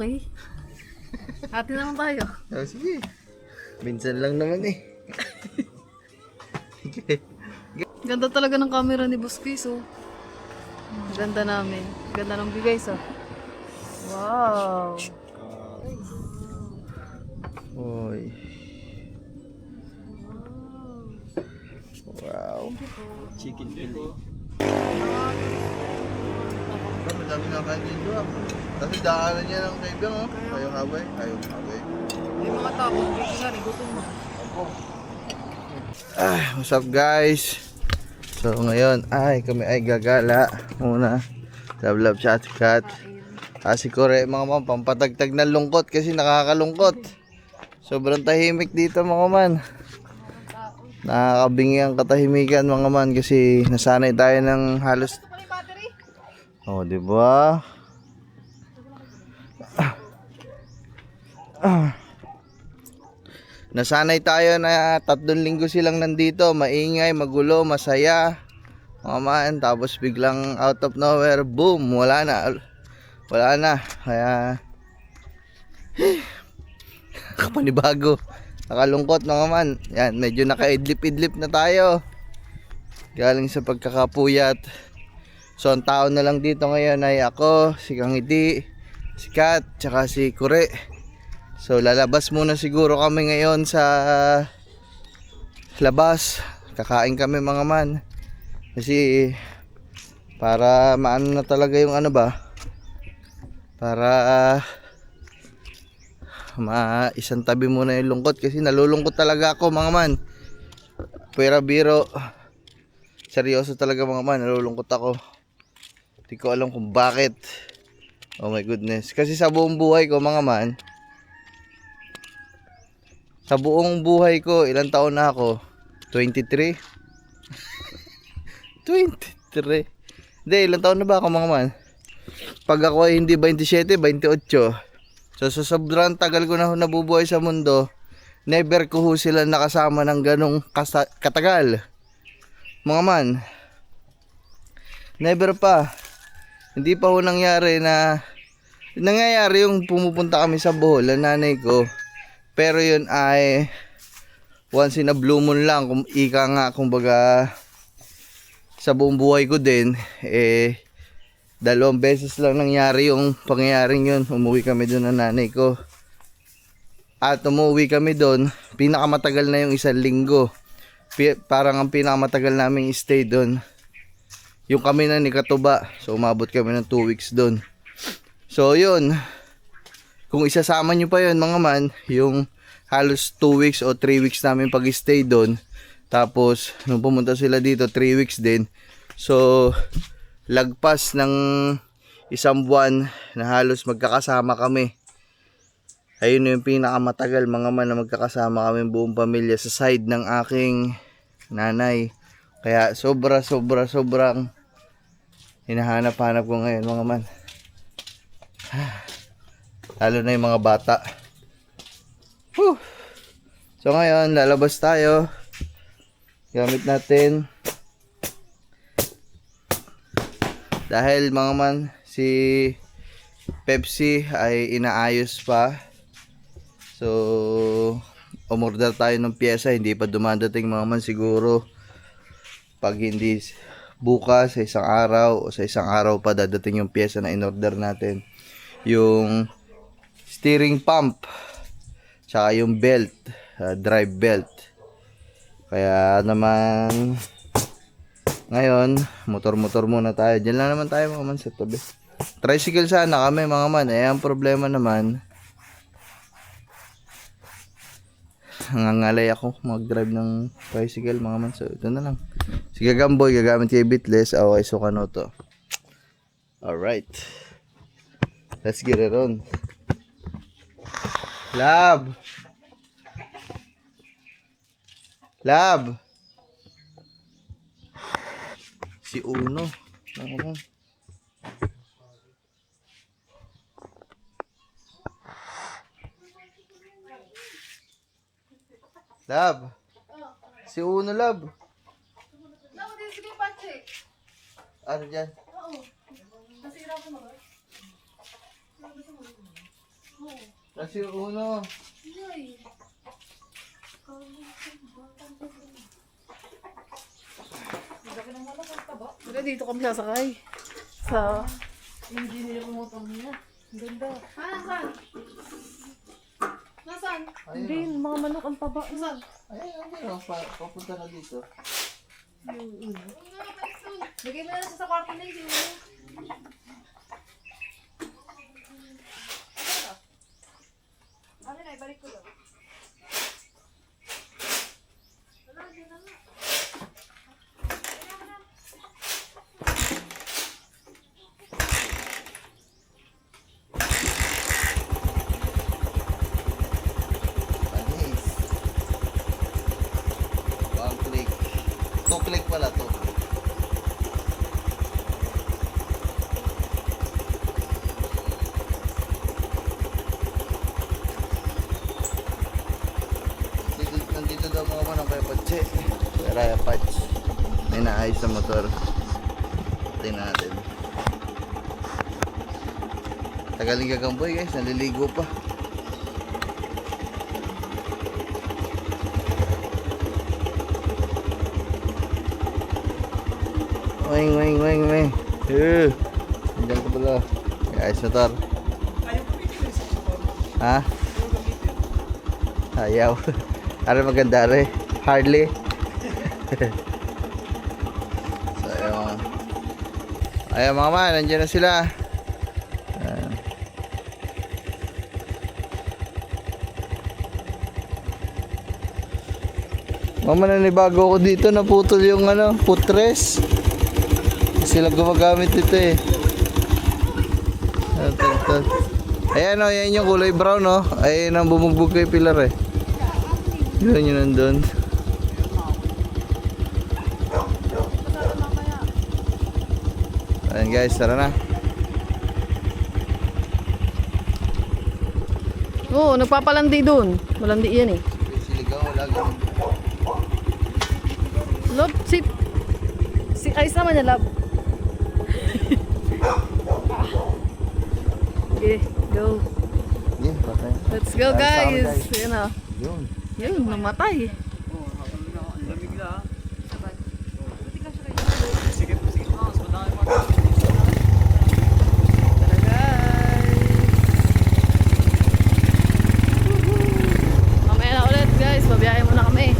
Okay. Hati naman tayo. Oh, sige. Minsan lang naman eh. Ganda talaga ng camera ni Boss Chris, oh. Ganda namin. Ganda ng view, guys, oh. Wow. Oy. Wow. Chicken fillet. Madami na kain dito ah. Kasi daanan niya ng kaibigan oh. Ayaw habay. Ayaw habay. May mga tapos, dito nga rin, gutom mo. What's up guys? So ngayon ay kami ay gagala muna. Love chat cat. Si Kore mga man pampatagtag ng lungkot kasi nakakalungkot. Sobrang tahimik dito mga man. Nakakabingi ang katahimikan mga man kasi nasanay tayo ng halos. Oh, di ba? Nasanay tayo na 3 linggo silang nandito, maingay, magulo, masaya. Mga man, tapos biglang out of nowhere, boom, wala na. Wala na. Kaya kapanibago. Nakalungkot mga man. Yan, medyo nakaidlip-idlip na tayo. Galing sa pagkakapuyat. So, ang tao na lang dito ngayon ay ako, si Kangiti, si Kat, tsaka si Kure. So, lalabas muna siguro kami ngayon sa labas. Kakain kami mga man. Kasi, para maano na talaga yung ano ba? Para isang tabi muna yung lungkot kasi nalulungkot talaga ako mga man. Pwera biro, seryoso talaga mga man, nalulungkot ako. Hindi ko alam kung bakit. Oh my goodness, kasi sa buong buhay ko mga man, sa buong buhay ko, ilang taon na ako? 23? 23? Hindi, ilang taon na ba ako mga man? Pag ako ay hindi 27, 28. So sa sobrang tagal ko na nabubuhay sa mundo, never ko ho sila nakasama ng ganong katagal. Mga man, never pa. Hindi pa ho nangyari yung pumupunta kami sa Bohol, ang nanay ko. Pero yun ay once in a blue moon lang, kung ika nga, kumbaga sa buong buhay ko din, 2 beses lang nangyari yung pangyayaring yun. Umuwi kami doon ng nanay ko. At umuwi kami doon, pinakamatagal na yung 1 linggo. Parang ang pinakamatagal namin stay doon yung kami na ni Katuba. So umabot kami ng 2 weeks doon. So yun, kung isasama nyo pa yun mga man, yung halos 2 weeks o 3 weeks namin pag-stay doon. Tapos nung pumunta sila dito 3 weeks din. So lagpas ng 1 buwan na halos magkakasama kami. Ayun yung pinakamatagal mga man na magkakasama kami buong pamilya sa side ng aking nanay. Kaya sobrang hinahanap-hanap ko ngayon mga man. Lalo na yung mga bata. Whew. So ngayon lalabas tayo. Gamit natin. Dahil mga man, si Pepsi ay inaayos pa. So, umorder tayo ng pyesa. Hindi pa dumadating mga man, siguro. Pag hindi bukas, sa 1 araw o sa 1 araw pa dadating yung pyesa na inorder natin. Yung steering pump. Tsaka yung belt, drive belt. Kaya naman ngayon, motor-motor muna tayo. Diyan lang naman tayo mga man sa tabi. Tricycle sana kami mga man. Ang problema naman, nangangalay ako mag-drive ng tricycle mga man. So ito na lang. Si Gagamboy, gagamit kay Bitless. Okay, so Kanoto. Alright. Let's get it on. Lab! Lab! Si Uno. Lab. Si Uno, Lab. Ano dyan? Oo. Nasira ko naman. Kasi uno. Pero dito kami sasakay. Sa engineer motor niya. Ang ganda. Nasaan? Nasaan? Hindi, mga manok ang taba. Nasaan? Ayun, papunta na dito. Lagay mo na sa kwarto na yun. Ano na, ibalik ko lang. Panis. One click. Two click pala to. Nandito daw mga manong kaya patse. Kaya patch. May naayos sa motor. Tingnan natin. Tagaling gagamboy guys. Naliligo pa. Wing, wing, wing, wing. Nandiyan ka pala. Ayos motor. Ha? Ayaw. Ano maganda rin? Hardly. So, ayun. Ayun mga man, nandiyan na sila. Ayan. Mama, nanibago ko dito, naputol yung ano, footrest. Sila gumagamit dito eh. Ayan o, yan yung kulay brown o. Ayan ang bumugbog kay Pilar eh. Yun yun nandun. Ayan guys, tara na. Oo, nagpapalandi dun. Malandi yan eh. Siligaw, lagi. Love, si Ice naman niya, love. Okay, go. Yeah, patay. Let's go guys. Guys. Yan o. Yun. Yun, namatay. Lamig na. Tara guys. Mamaya na ulit guys. Babiyahe muna kami.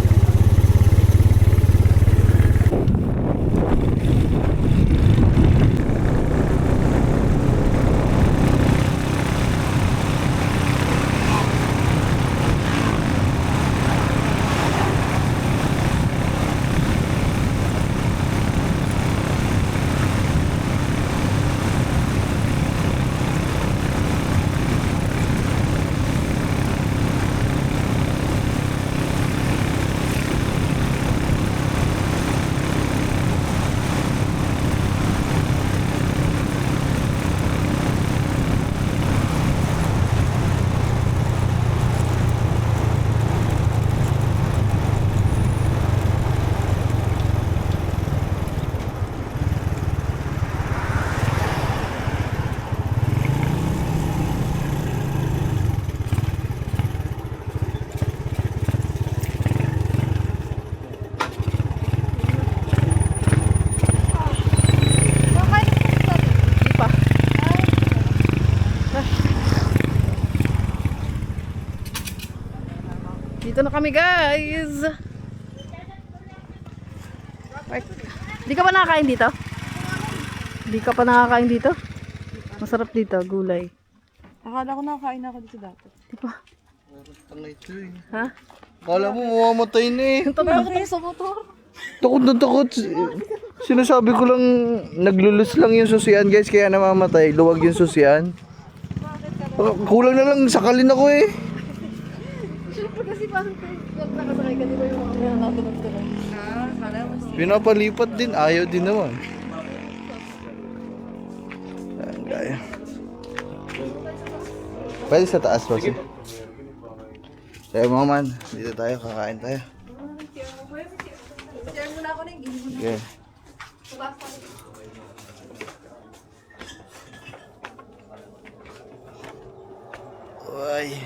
Dito na kami guys. Di ka pa nakakain dito? Di ka pa nakakain dito? Masarap dito, gulay. Akala ko nakakain ako dito dati. Di ba? Tangay ito eh. Ha? Kala mo mamamatay na eh. Tatakot ako sa motor. Takot na takot. Sinasabi ko lang, naglulus lang yung susian guys, kaya namamatay. Luwag yung susian. Kulang na lang, sakalin ako eh. Siyempre kasi parang pag nakasakay ka, di ba yung mga natunog-tunog? Pinapalipat din, ayaw din naman. Ayan, gaya. Pwede sa taas pa siya. Kaya mga man, dito tayo, kakain tayo. Share muna ako na yung Okay. Ay.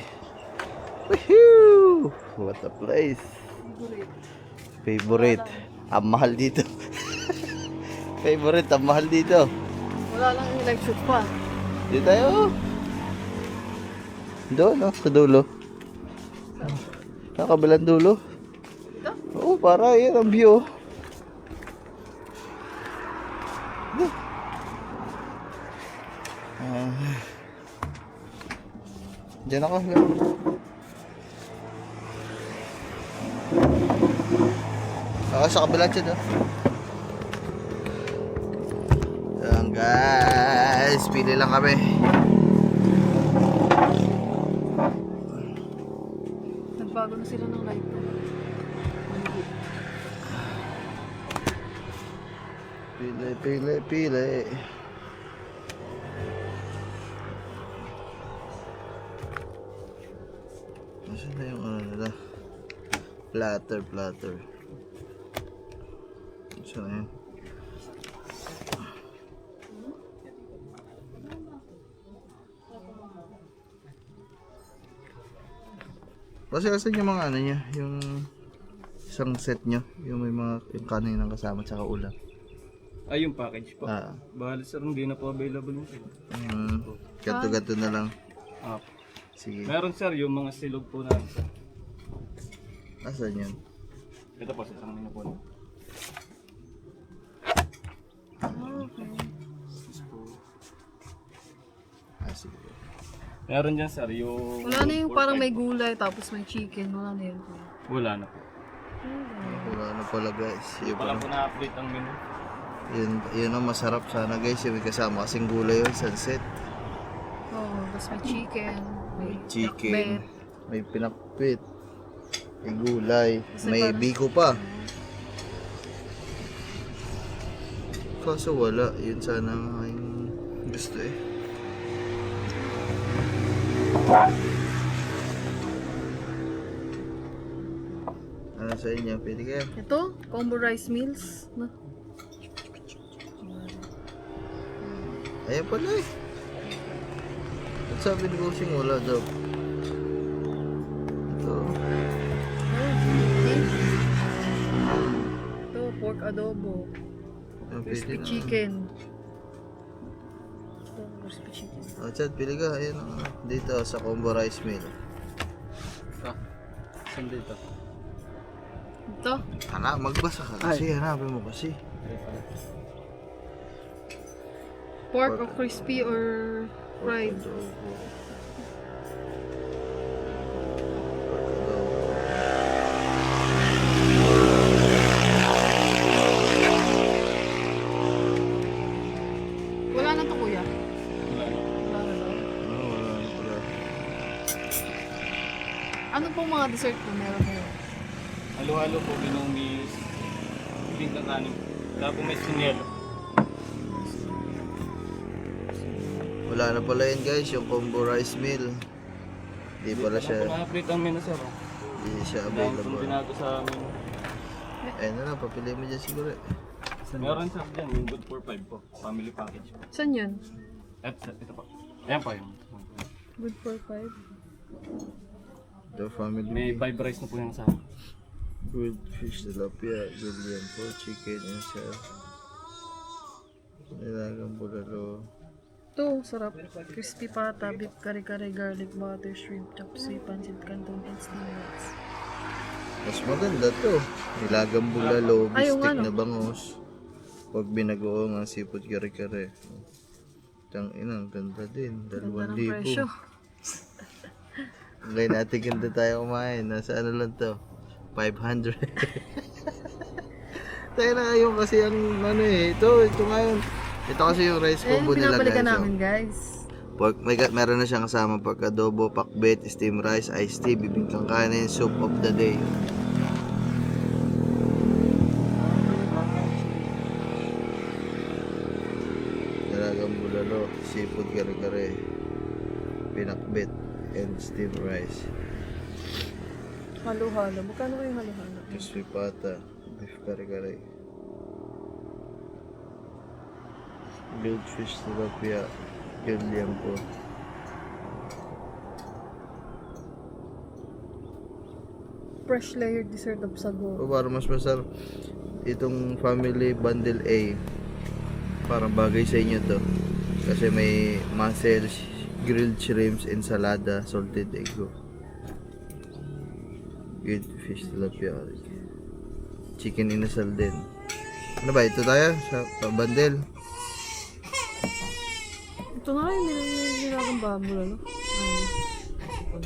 Woohoo! What a place. Favorite. Ang mahal dito. Favorite, ang mahal dito. Wala lang yung live shoot pa. Dito tayo. Doon, no? Sa dulo. Sa kabilang dulo. Ito? Oo, para yan ang view. Diyan ako. Sa kabilang dyan, oh. Yan, guys. Pili lang kami. Nagbago na sila ng live to. Pili, pili, pili. Nasaan na yung ano nila? Platter, platter. Nasaan na yun? Kasi asan yung mga ano niya? Yung isang set nyo? Yung may mga yung kanin ng kasama at saka ulam. Ay, yung package po. Ah. Bali sir, hindi na po available yung sir. Ganto-ganto na lang. Ah. Sige. Meron sir, yung mga silog po namin sir. Asan yun? Ito po, sa isang menu po. Okay. Sige. Meron dyan sir, yung... Wala na yung parang may gulay tapos may chicken. Wala na yun. Wala na po. Wala na pala guys. Yun, Wala po na-update ang menu. yun ang masarap sana guys. Yung may kasama kasing gulay yun. Sunset. Oo, tapos may chicken. May Chicken. bet. May pinakpit. May gulay. Kasi May parang- biko pa. Kaso wala. Yun sana ang aking gusto eh. Ano sa inyo? Pwede kaya? Ito, combo rice meals. No? Ayan pala eh. At sabi ni Bossing wala daw. Ito. Ito, pork adobo. Ayan, pwede Crispy na. chicken. Ito, crispy chicken. O, Chad, pili ka. Ayan ang dito sa combo rice meal. Saan dito? Ito, Anak, magbasa ka kasi. Hanapin mo kasi. pork or crispy or fried. Wala na to kuya. Wala na. Wala na daw. Wala na pala. Ano pong mga dessert po meron ngayon? Halo-halo po, binomis, ibig na kanin. Tapos may sinyelo. Wala na pala yun guys, yung combo rice meal. Hindi pala Wala po siya, na-update ang menu sir. hindi siya Dahil kung available. binago sa menu. Ayun na lang, papili mo dyan siguro eh. Meron sir dyan, yung good for 5 po. Family package po. Saan yun? Ito po. Ayan po yung. Good for 5. The family May 5 rice na po yung sa akin. good fish, tilapia, julian po, chicken, yun siya. Nilagang bulalo. Ito, sarap. Crispy pata, beef kare-kare, garlic butter, shrimp, chopsuey, pancit canton, and steamed rice. Mas maganda to. Nilagang bulalo, Ay, yung bistek ano? na bangus. Huwag binagoong ang seafood kare-kare. Tang inang ganda din. Ganda ng presyo. 2,000. Ngayon natin ganda tayo kumain. Nasa ano lang to? 500. Tayo na ngayon kasi ang ano eh. Ito ngayon. Ito kasi yung rice Eh, combo nila pinapalikan guys. namin Oh. guys. Pork, meron na siyang kasama pork adobo, pakbet, steam rice, iced tea, bibingkang kanin, soup of the day. Dalagang bulalo, seafood kare-kare, pinakbet, and steam rice. Halo-halo. Magkano kayo halo-halo? Crispy pata, beef kare-kare. Grilled fish tilapia, yun liyan po. fresh layered dessert of sago. O para mas masarap. Itong family bundle A. Parang bagay sa inyo to. Kasi may mussels, grilled shrimps, ensalada, salted egg. Good fish tilapia. Chicken inasal din. Ano ba? Ito tayo sa bundle. Ito na rin, nilagang bamboo, ano?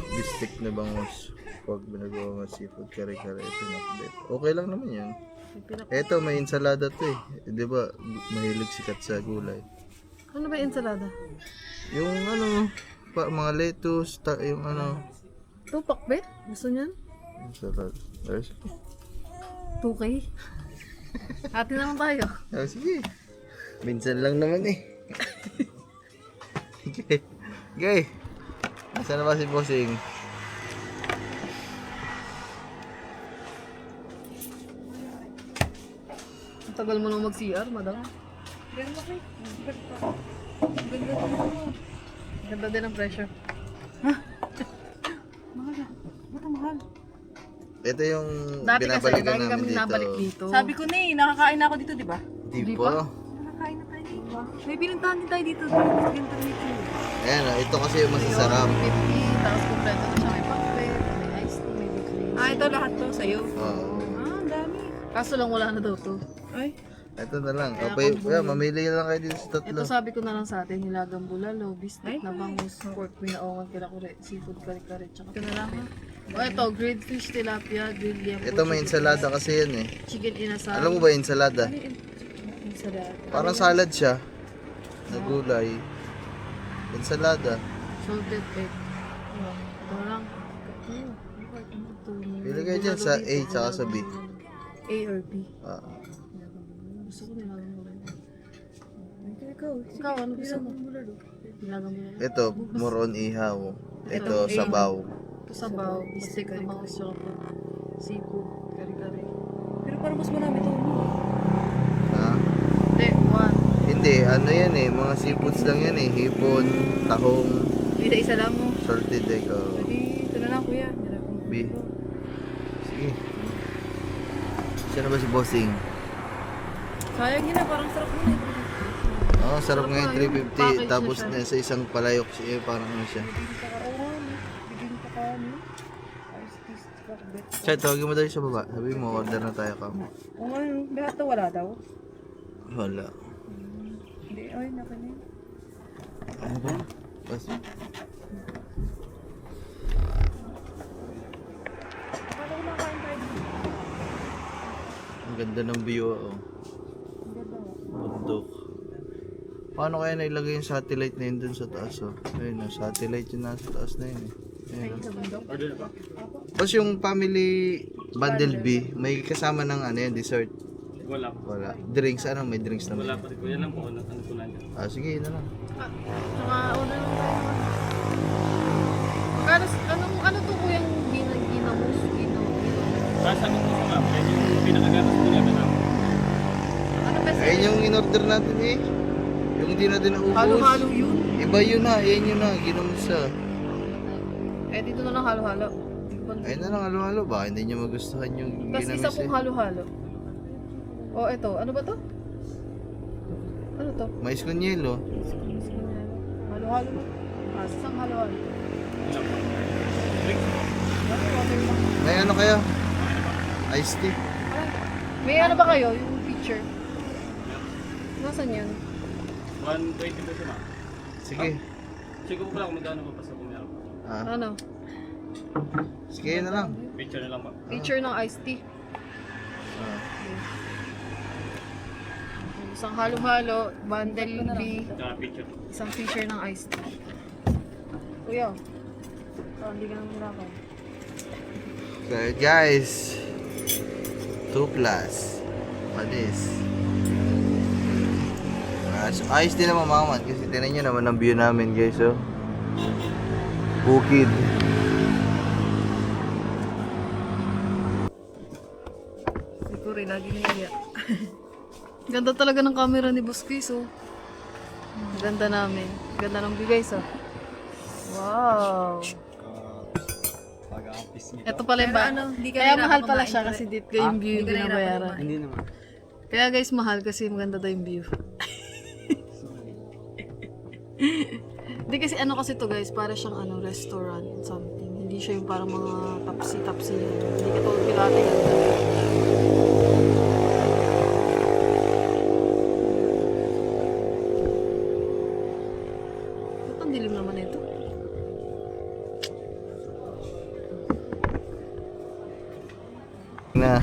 Bistik na bangus. Pag binagawa ng seafood kare-kare, pinakbet. Okay lang naman yan. Eto, may ensalada to eh. Di ba, mahilig sikat sa gulay. Ano ba yung ensalada? Yung ano, mga lettuce, yung ano. Ito, pakbet? Gusto niyan? Ensalada. Ayos. 2K? Hati naman tayo. Sige. Minsan lang naman eh. Okay. Okay. Nasaan na ba si Bossing? Ang tagal mo nang mag-CR, madam. Ganda din ang pressure. Mahal na. Ba't ang mahal? Ito yung Dati kasi, binabalikan lagi namin kami dito. nabalik dito. Sabi ko na eh, nakakain na ako dito, di ba? Di pa? pa. Nakakain na tayo dito. May pinuntahan din tayo dito. Ganito dito. Ayan o, ito kasi yung masasarap. 50, tapos kumpleto na siya may pakbet, may iced tea, may big Ah, ito lahat to sa'yo. Oo. Ah, ang dami. Kaso lang wala na daw to. Ay, Ito na lang. Kaya Okay, kung yeah, mamili na lang kayo dito sa tatlo. Ito sabi ko na lang sa atin, nilagang bulalo, bistek Ay, na bangus, pork, binaongan, kare seafood kare-kare, tsaka ito na lang ha. O ito, grilled fish, tilapia, grilled yam, Ito may ensalada kasi yan eh. chicken inasal. Alam mo ba yung ensalada? Ensalada. Parang salad siya. Na gulay. Ensalada. Salted egg. Ito lang. Pili kayo dyan sa A tsaka sa B. A or B. Ah. Gusto ko nilagang bulalo. Ikaw, ano gusto mo? Nilagang bulalo. Ito, more on ihaw. Ito, sabaw. Ito sabaw, bistek na bangus, tsaka pork. Seafood, kare-kare. Pero parang mas marami to. Ha? Hindi, one. Hindi, ano yan eh. Mga seafoods lang yan eh. Hipon, tahong, Isa lang mo. salted egg. Oh. Ito na lang kuya. B. Sige. Siya na ba si Bossing? Sayang yun na, parang sarap yun eh. Oo, sarap nga yung Package 350. na Tapos siya. sa isang palayok siya, parang ano siya. Bigyan ka ka ano? Ice tea, pakbet. Siya, tawagin mo daw sa baba. Sabi mo, order na tayo kamo. Kung ano, lahat to wala daw. Wala. Hindi, ay, naka na yun. Ano ba? Bas. Paano ko nakain tayo dito? Ang ganda ng view, oh. Ang ganda nga. Bundok. Paano kaya nailagay yung satellite na yun dun sa taas, oh? Ayun, oh, satellite yun nasa taas na yun, eh. Ayun, oh. Order na ba? Tapos yung family bundle B, may kasama ng ano yan, dessert. Wala po. Wala. Drinks, ano? May drinks naman. Wala pa rin. Kuya lang po. Ano po lang dyan. Ah, sige, yun na lang. Tsaka, una lang tayo. Magkano, ano to kuyang ginamos? Sasagot ko sa ma'am. Yan yung pinakagatas ko lang na Ano ba Ayun yung in-order natin, eh. Yung hindi natin naubos. Halo-halo yun. Iba yun na, yan yun na. Ginamsa. Eh, dito na lang halo-halo. Ayun na lang, halo-halo. Baka hindi nyo magustuhan yung Tapos ginamis, isa pong eh. halo-halo. O, eto. Ano ba to? Ano to? Mais con yelo. Halo-halo mo. Isang halo-halo. May ano kayo? Iced tea. May ano ba kayo? Yung picture? Nasaan yan? 120 po siya ma'am. Sige. Siguro ko lang kung magkano pa sa kumiyaro. Ah, Ano? sige yun na lang. Picture na lang ma'am. Picture ng iced tea. Ah. Isang halo-halo, bundle B, Saka picture. isang picture ng iced tea. Kuya, hindi ka nang hirapan. So guys, 2 plus. Panis. So, ayos din naman mga man. Kasi tinan nyo naman ang view namin guys. Oh. Bukid. Siguro lagi niya. Ganda talaga ng camera ni Boss Chris, oh. Ganda namin. Ganda ng view guys, oh. Wow. Pag-ampis. Ito pala yung ba? hindi ka Kaya nahirapan mahal pala kumain, siya correct? kasi dito yung view yung binabayaran. Hindi naman. Kaya guys, mahal kasi maganda daw yung view. Hindi kasi ano kasi to guys, para siyang ano, restaurant something. Hindi siya yung parang mga tapsi-tapsi. Hindi ka tulad pilate ganda. Ba't ang dilim naman ito? Na.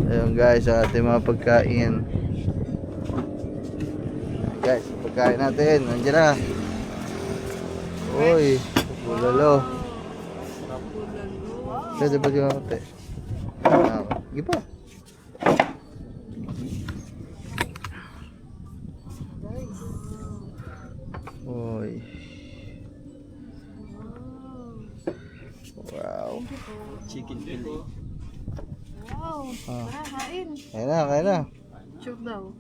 Ayun guys, ang ating mga pagkain. Guys, pagkain natin, nandiyan na. Uy, bulalo. Pwede ba yung konti? Sige pa. Uy. Wow. Chicken fillet. Wow! Ah. Tara, kain! Kaya na. Sure daw.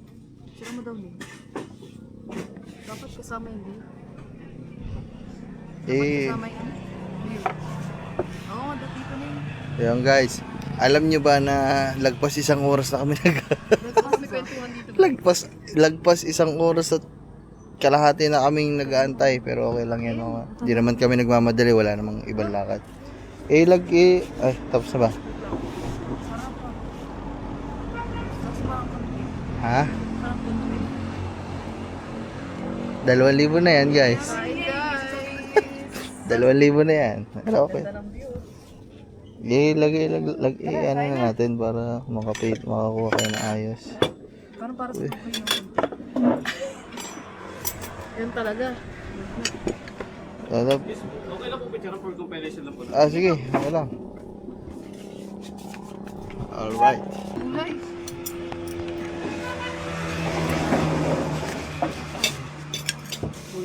Sure mo daw din. Dapat kasama yung view. Eh, Kasama yung view. Oo, dati ko na yun. ayun guys. Alam nyo ba na lagpas isang oras na kami Nagpas may kwentuhan dito. lagpas isang oras at kalahati na kaming nag-aantay, pero okay lang yan mga. Hindi naman kami nagmamadali, wala namang ibang lakad. Ay, tapos na ba? Ha? 2,000 na yan guys. Hi guys! 2,000 na yan. Pero okay. Ano na natin para makakuha kayo na ayos. Parang para sa kayo. Yan talaga. Okay lang po picture for compilation lang po. Sige, okay lang. Alright. Guys!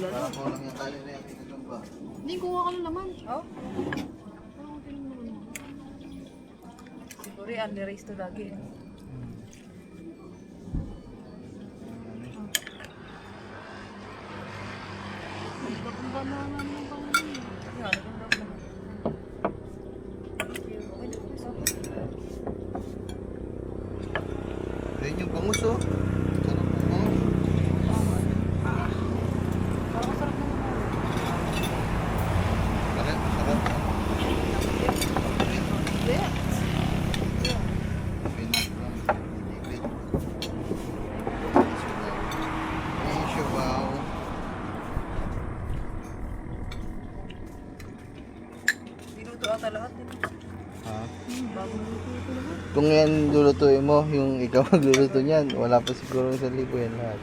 Parang kulang yung tali na yung pinagamba. Hindi, kuha ka na naman. Oh? Siguro yung under-race to lagi. Ayun yung bangus oh. Sarap mo. Sarap. Dinuto ata lahat din. Kung yan lulutuin mo, yung ikaw magluluto niyan, wala pa siguro 1,000 yan lahat.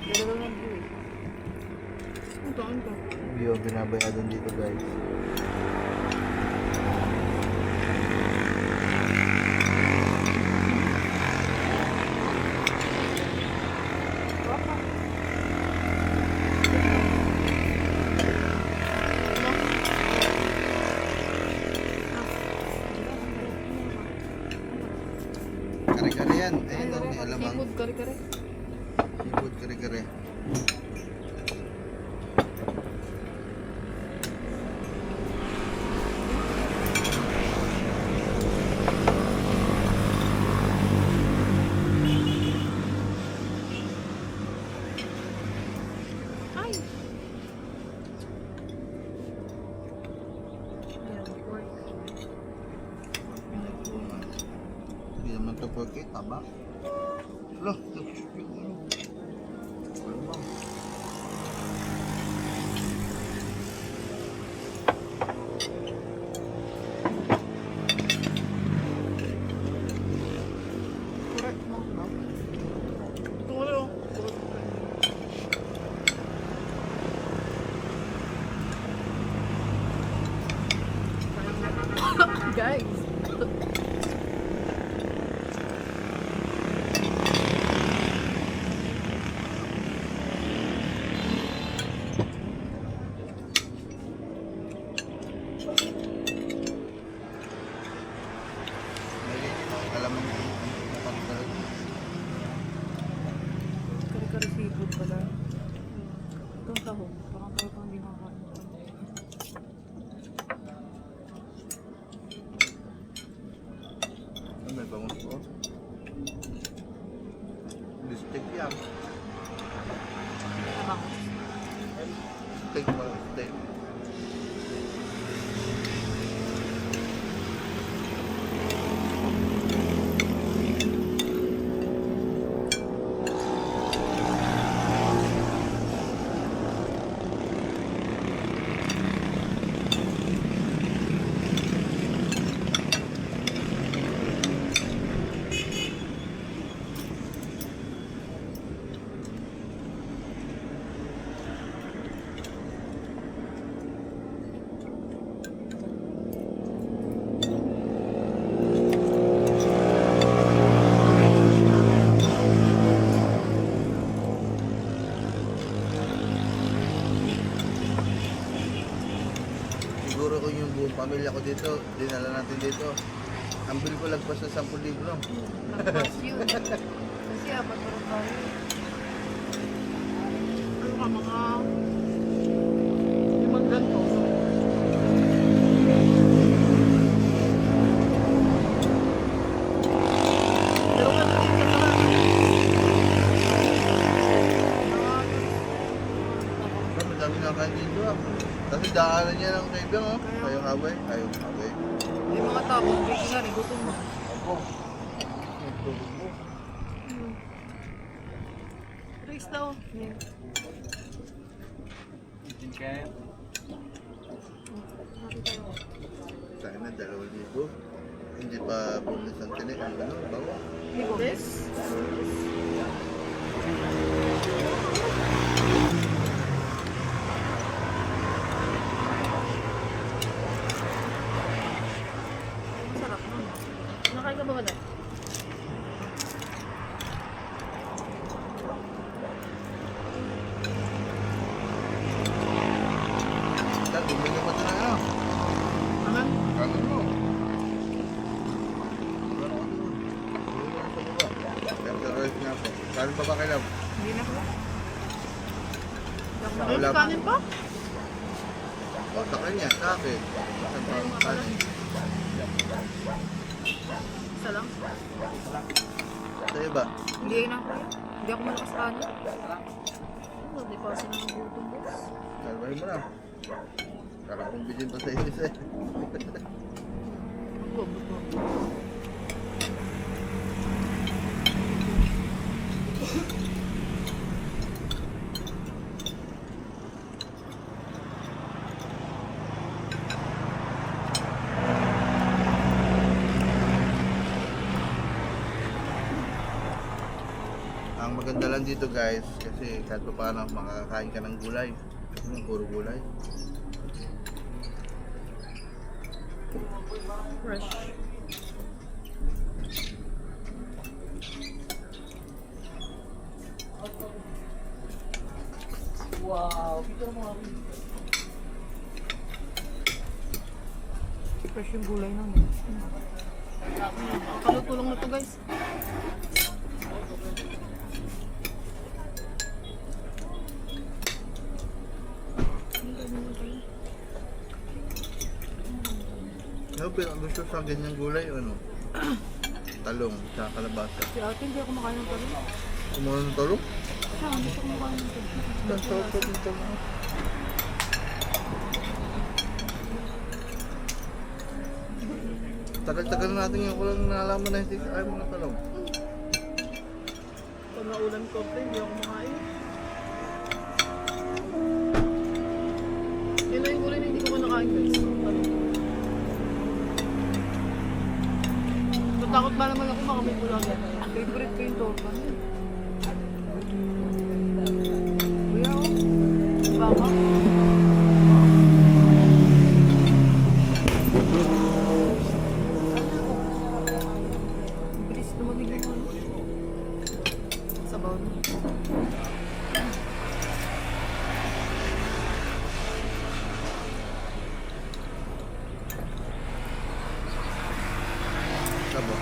Gano'n lang view eh. Ang taon ko. View ang binabayadan dito guys. Kare-kare yan. Ayun lang, may alamang. Seafood kare-kare. Seafood kare-kare. Ay! Hindi naman ito porky, taba. Loh, Guys! alamang Kare-kare seafood pala. Itong taho. Parang tayo pang hindi makakain. Steak pa, steak. Siguro kung yung buong pamilya ko dito, dinala natin dito. Ang bill ko lagpas sa 10,000 lang. Nagpas yun. Kasi apat pa rin tayo. Ano ka mga 5 ganito. Pero ka na dito ka lang. Ang dami na kain dito ah. Kasi daanan niya ng kaibigan oh. Ayong habay, ayong habay. Yung mga tapos, bigyan nga rin, gutom mo. Ako. Nagtulog mo. Rice daw. Chicken kaya. Kain na 2,000. Hindi pa bonus ang tinik. Ang ano, bawa. Bigores? Masarap nun. Nakain ka ba ba dahil? Dahil, bumili pa ito na ano. Ano? Kanan mo. Wala ko doon. Bumili na sa baba. After rice nga po. Kanin pa ba kayo? Hindi na ko. Wala pa. Kanin pa? O, sa kanya, sa akin. Sa kanin. Isa lang. Sa iba. Hindi na ako. Hindi ako malakas kanin. Hindi pa sila ng gutom, boss. Kalmahin mo na. Kala kong bilhin pa sa isa eh. Go, go. Ang maganda lang dito guys, kasi kahit pa paano makakakain ka ng gulay. Puro gulay. Fresh. Wow, picture mo ako. Fresh yung gulay nang. Kaluto lang na to guys. No, pero gusto sa ganyang gulay, ano? Talong, tsaka kalabasa. Si ate, hindi ako makain ng talong. Kumuha ng talong? Siya, hindi ako makain ng talong. Sarap pa din talong. Tagal-tagal na natin yung kulang nalaman na hindi ayaw mo ng talong. Pag naulan ko, hindi ako makain. Yun na yung gulay na hindi ko nakain guys. Talong. Takot ba naman ako makamit ko lang yan. Favorite ko yung torban. Kuya ako. Baka. Bilis lumamig yung ano. Sabaw na. Sabo.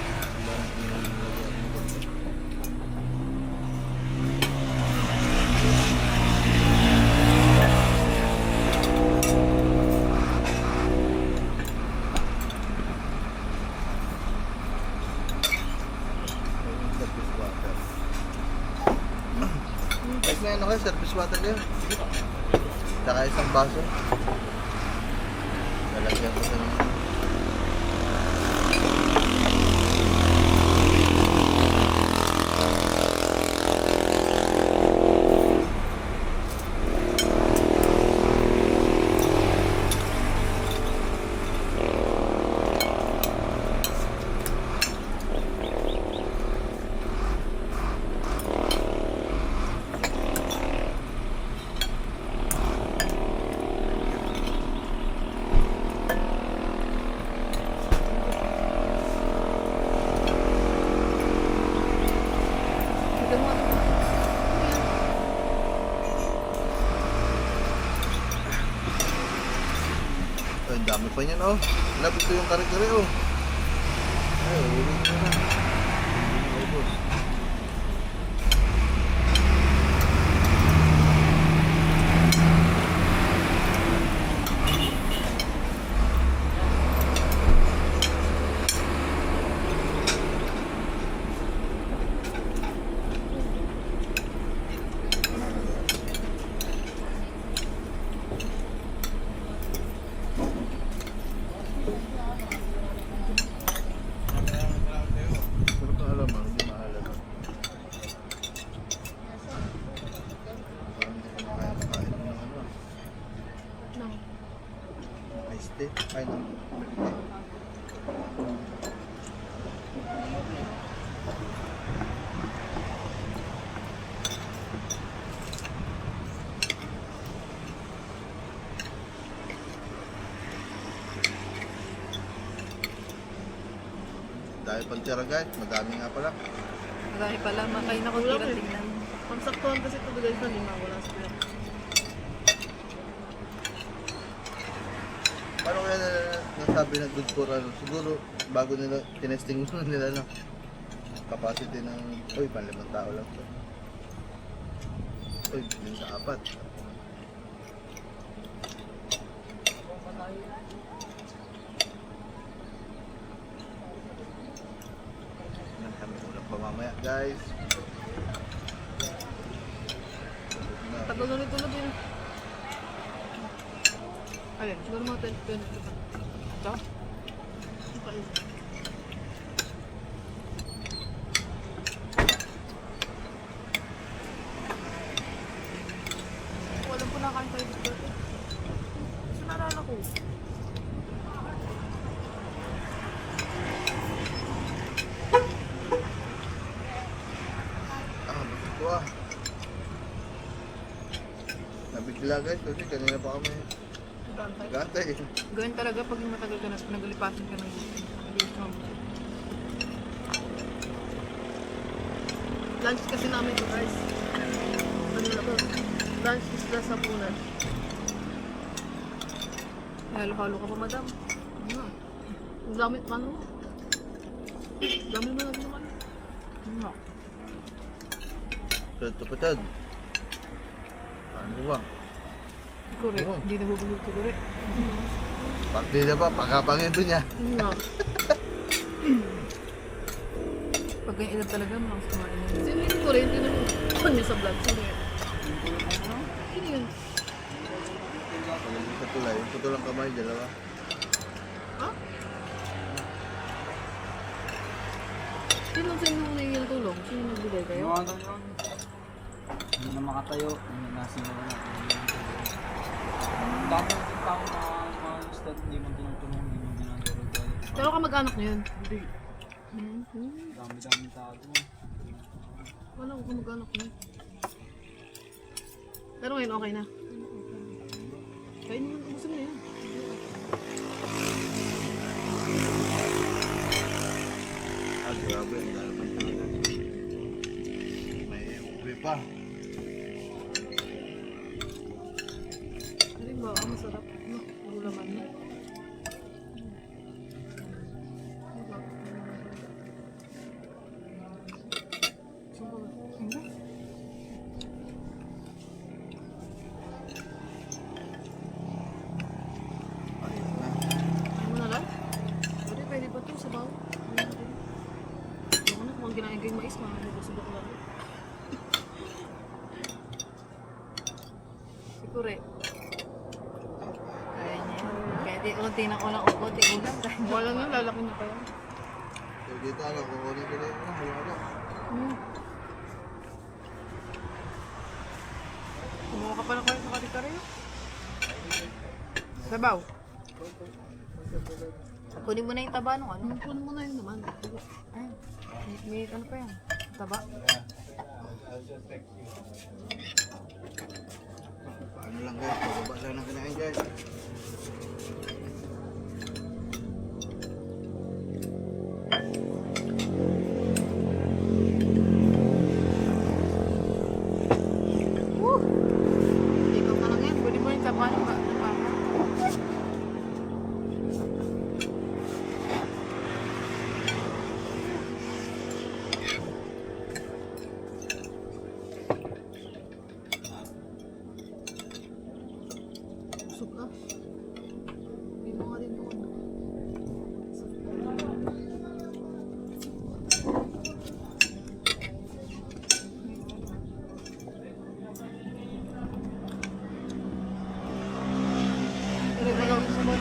Service water. Guys, na ano kayo, service water kayo. Saka isang baso. Lalagyan ko sa naman. Bigyan mo ako. Ay, ang dami pa niyan, oh. Labit ko yung kare-kare, oh. Ay, ulit ko na. Ay, boss. Sarap ng alamang, hindi maalam. Parang hindi ko kaya makain ng ano. Nang. Iced tea. Ay, no. Milk tea. Dahil pang tira guys, madami nga pala. Marami pala, makain ako Wala tira ko eh. tingnan. Pansaktuhan kasi ito guys na 5, wala sa pera. Paano kaya nasabi na good for ano? Siguro, bago nila, tinesting muna nila no? Capacity ng, uy, panlimang tao lang to. Uy, yun sa 4. Yan kami ulang pa mamaya guys. Tagal na nito na din. Alin, siguro mga 10-20 pa. Ito? Okay. Walang po nakain tayo dito. Gusto naalala ko. Ah, bakit ko ah. Nabigla guys kasi kanina pa kami gantay. Gawin talaga pag matagal ka na, pinagalipasin ka ng Lunch kasi namin ito guys. Ano na to? Lunch is last hapunan. halo-halo ka pa, madam. Ano? Ang dami, ano? Dami mo na naman. Ano? Tutupatad. Ano ba? Correct. Oo. Hindi nabubulog ko, correct. Partida pa, pakapangin to niya. Ano? Pag ganyan edad talaga, mga kumain na yun. Sino yung Korean? Sino yung niya sa vlog? Sino yun? Sino yun? Sa tulay, yung putulang kamay, dalawa. Ha? Sino sa inyo humingi ng tulong? Sino nagbigay kayo? Yung ano yun, hindi na makatayo, hindi na sinula na. Ang dami ng tao na mga stud, hindi man tinutulong, hindi man ginagawa. Pero kamag-anak niyo yun? Hindi. Hmm. Dami-daming tao doon. Wala ko kamag-anak niyo. Pero ngayon okay na. Kain naman, gusto mo yan. Ah, grabe, ang dami pa talaga. May ube pa. Hindi ba? Ang masarap. No, puro laman na. Ayun na. Ano mo na lang? Pwede ba ito? Sabaw? Ako na, kung ginain ko yung mais, makakasubok lang. Siguro eh. unti na ulang unti ulam. Wala na, lalaki na pa yan. So, dito ano, kukunin ko na yun. Wala na. Kumuha ka pa na kayo sa kari-kari. Sabaw. Kunin mo na yung taba nung ano. Kunin mo na yun naman. Ay, may ano pa yan? Taba. Paano lang guys, pababa lang ng kinain guys. Ikaw ka lang yan. Kunin mo yung taba ng baka. Busog ka. Hindi mo nga din mo ano. Pero malakas sa mga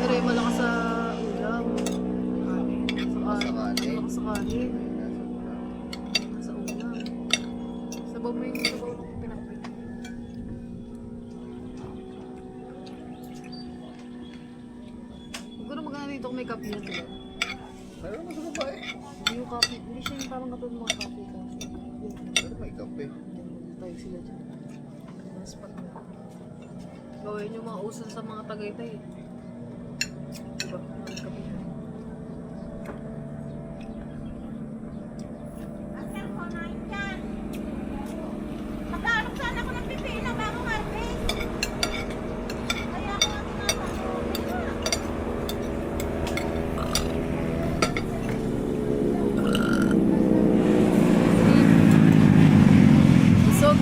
pero malakas sa ulam. Sa kanin. Malakas sa kanin. Sa ulam. Sabaw mo yung sabaw ng pinakpit. Siguro maganda dito kung may kape na sila. Meron mo sa babae. Hindi yung coffee. Hindi siya yung parang katulad mga coffee kasi. Pero may kape. Tayo sila dyan. Mas pa. Gawin yung mga uso sa mga Tagaytay. Diba? Mga kape. Mag-aaral sana ako ng pipino bago harvest. Kaya ako ang tinatanong. Busog.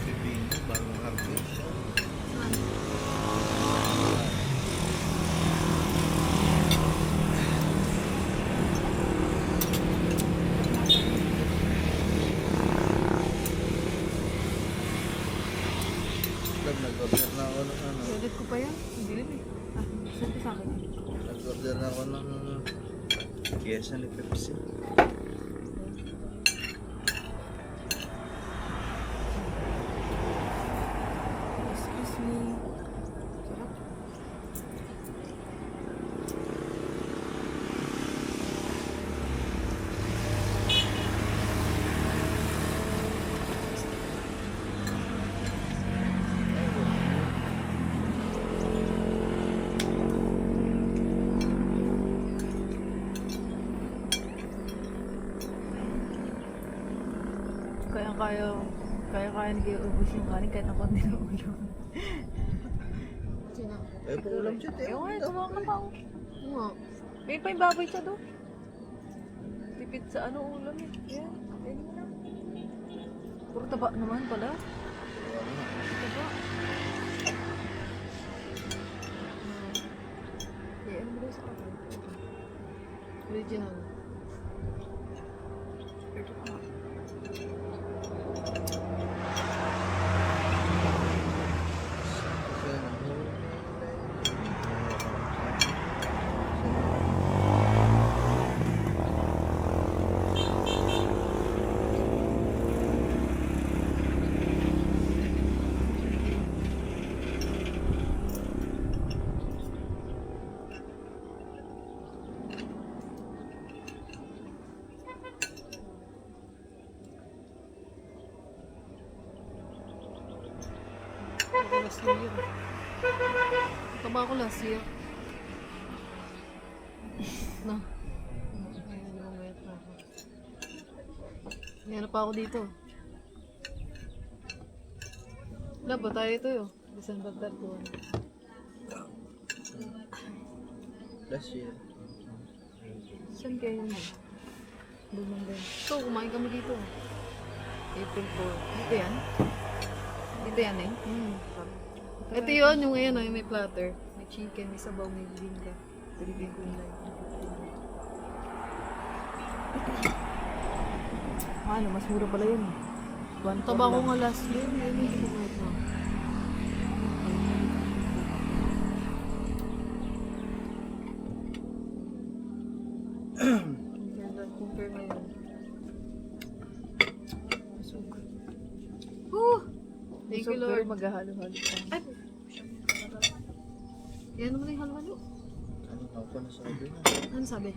Pipino, bagong harvest. Nag-order na ako ng ano. Edit ko pa yan. Hindi rin eh. Ah, send ko sa akin. Nag-order na ako ng pyesa ni Pepsi. Excuse me. Sarap. Kaya hindi ubus yung kanin kahit ako hindi na ulam. Sino? Eh, paulam siya, te. Ewan, kumain ka pa. Oo nga. May pa yung baboy siya doon. Tipid sa ano ulam eh. Yan, ayun mo na. Puro taba naman pala. Taba. Ano mo daw sa kapal? Original. Ito pa. Last year. Taba ko last year. No. Ayun, lumayat na ako. May ano pa ako dito. Wala ba tayo ito yun? December 31. Last year. Saan kayo mo? Bumanggan. So, kumain kami dito. April 4. Dito yan? Dito yan eh. Ito yun, yung ngayon, yung may platter. May chicken, may sabaw, may bibingka. Pilipin ko nila. Ano, mas mura pala yun. 1 Taba ko nga last year. Yun yung kumain ko. Compare ngayon. Thank you, Lord. Maghahalo-halo pa. Ay! Yan naman yung halo-halo. Ano ako na sabi na? Ano sabi?